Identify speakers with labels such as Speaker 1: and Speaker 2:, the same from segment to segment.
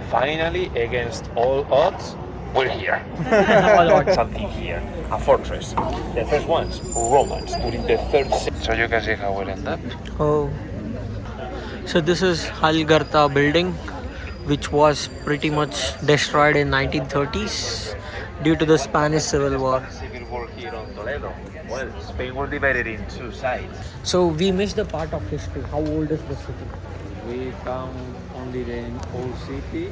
Speaker 1: Finally, against all odds, we're here. Something here, a fortress. The first ones, Romans, during the 3rd century. So you can see how it ended up.
Speaker 2: Oh. So this is Halgarta building, which was pretty much destroyed in 1930s due to the Spanish Civil War.
Speaker 1: Civil War here on Toledo. Well, Spain was divided in two sides.
Speaker 2: So we missed the part of history. How old is the city?
Speaker 3: We found only the old city.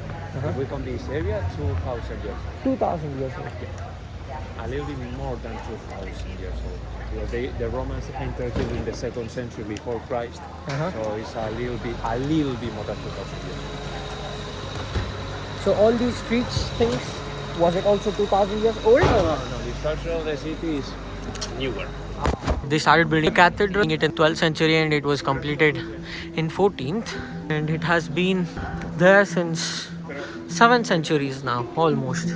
Speaker 3: We found this area 2,000 years.
Speaker 2: 2000 years old.
Speaker 3: A little bit more than 2,000 years old. Because the Romans entered in the 2nd century before Christ, so it's a little bit more than 2,000 years old.
Speaker 2: So all these streets things, was it also 2000 years old?
Speaker 3: No, the structure of the city is newer.
Speaker 2: They started building a cathedral in 12th century and it was completed in 14th, and it has been there since 7 centuries now, almost.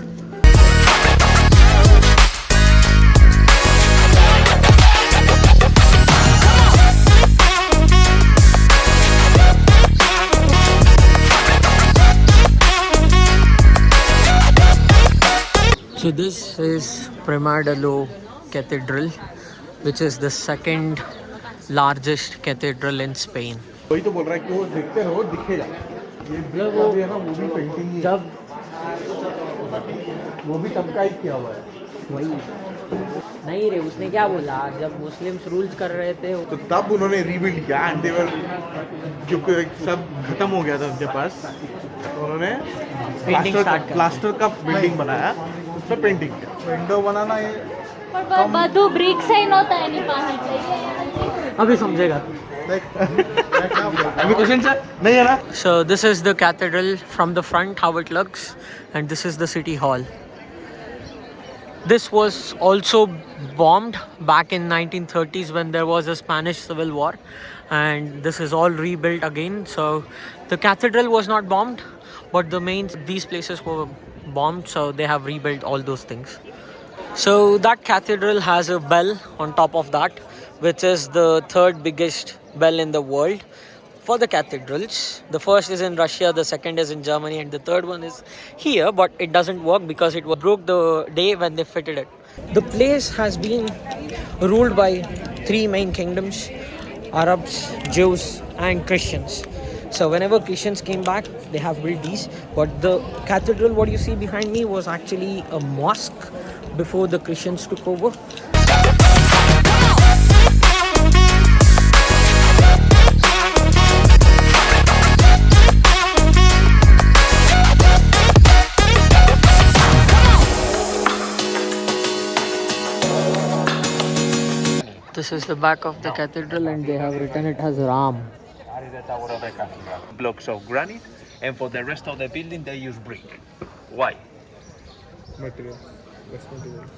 Speaker 2: So this is Primadalo Cathedral, which is the 2nd largest cathedral in Spain.
Speaker 4: वही तो बोल रहा है कि वो देखते रहो दिखेगा ये ब्लैक वो भी है ना वो भी पेंटिंग ही है वो भी तब का ही किया हुआ है
Speaker 2: वही नहीं रे, उसने क्या बोला जब मुस्लिम्स रूल्स कर रहे थे
Speaker 4: तो तब उन्होंने रीबिल्ड किया एंड देवर क्योंकि सब खत्म हो गया था उनके पास तो उन्होंने प्लास्टर का बिल्डिंग बनाया उसमें पेंटिंग किया विंडो बनाना ये
Speaker 5: બધું બ્રિક से नहोता है नहीं पानी
Speaker 2: अभी समझेगा.
Speaker 4: अभी क्वेश्चन सर नहीं है ना.
Speaker 2: So this is the cathedral from the front, how it looks, and this is the city hall. This was also bombed back in 1930s when there was a Spanish Civil War, and this is all rebuilt again. So the cathedral was not bombed, but these places were bombed, so they have rebuilt all those things. So that cathedral has a bell on top of that, which is the 3rd biggest bell in the world for the cathedrals. The first is in Russia, the 2nd is in Germany, and the 3rd one is here, but it doesn't work because it broke the day when they fitted it. The place has been ruled by 3 main kingdoms: Arabs, Jews, and Christians. So whenever Christians came back, they have built these. But the cathedral, what you see behind me, was actually a mosque before the Christians took over. This is the back of the cathedral and they have written it as Ram.
Speaker 1: That is the tower of the cathedral. Blocks of granite, and for the rest of the building they use brick. Why?
Speaker 4: Material.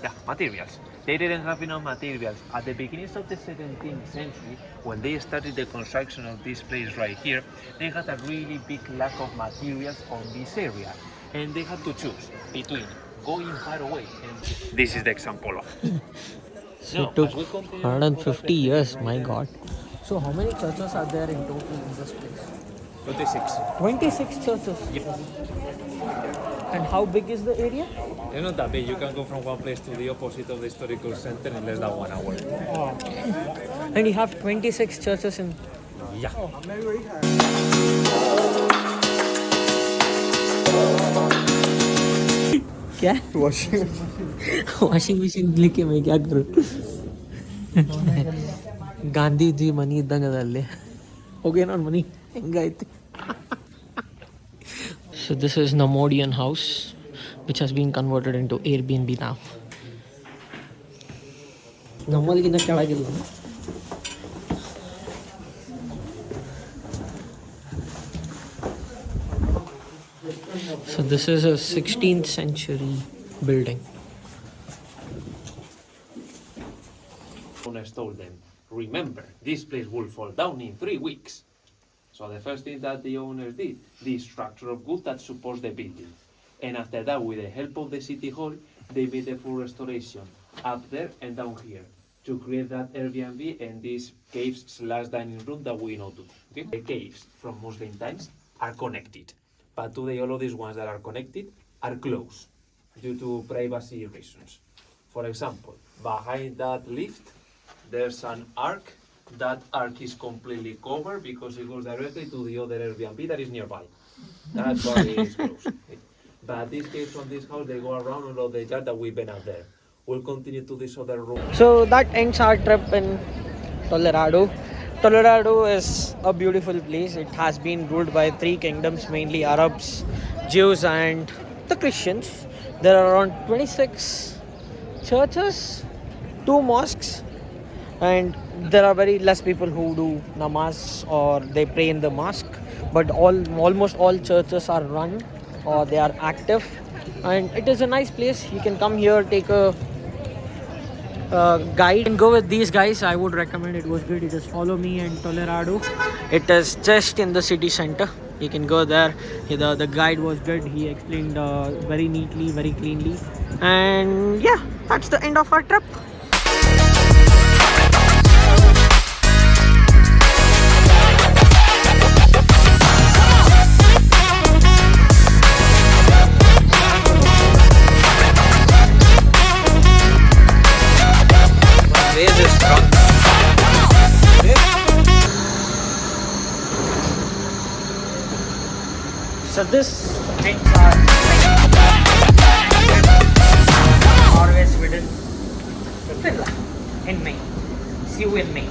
Speaker 1: Yeah, materials. They didn't have enough materials. At the beginning of the 17th century, when they started the construction of this place right here, they had a really big lack of materials on this area. And they had to choose between going far away and this is the example of it.
Speaker 2: So it took 150 years, my god. So how many churches are there in total in this place?
Speaker 3: 26.
Speaker 2: 26 churches?
Speaker 3: Yeah.
Speaker 2: And how big is the area?
Speaker 3: It's not that big. You can go from one place to the opposite of the historical center in less than 1 hour.
Speaker 2: And you have 26 churches in...
Speaker 3: Yeah.
Speaker 2: क्या? Washing machine लेके मैं क्या करूँ? Gandhi ji money इतना डाले हो गया ना money ಹೆಂಗಾಯ್ತು. So this is Namodian house, which has been converted into Airbnb now. ನಮ್ಮಲ್ಲಿಗಿಂತ ಕೆಳಗಿಲ್ಲ. So this is a 16th century building.
Speaker 1: Owners told them, remember, this place will fall down in 3 weeks. So the first thing that the owners did, the structure of wood that supports the building. And after that, with the help of the city hall, they made the full restoration up there and down here to create that Airbnb and these caves/dining room that we know today. Okay? The caves from Muslim times are connected.
Speaker 3: but today all of these ones that are connected are closed due to privacy reasons. For example, behind that lift, there's an arc. That arc is completely covered because it goes directly to the other Airbnb that is nearby. That's why it's closed. But these kids from this house, they go around all of the yard that we've been out there. We'll continue to this other room.
Speaker 2: So that ends our trip in Toledo. Toledo is a beautiful place. It has been ruled by 3 kingdoms, mainly Arabs, Jews and the Christians. There are around 26 churches, 2 mosques, and there are very less people who do namaz or they pray in the mosque. But almost all churches are run or they are active, and it is a nice place. You can come here, take a guide and go with these guys. I would recommend. It was good. You just follow me in Toledo. It is just in the city center. You can go there. The guide was good. He explained very neatly, very cleanly, and yeah, that's the end of our trip. So this things are always written in May. See you in May.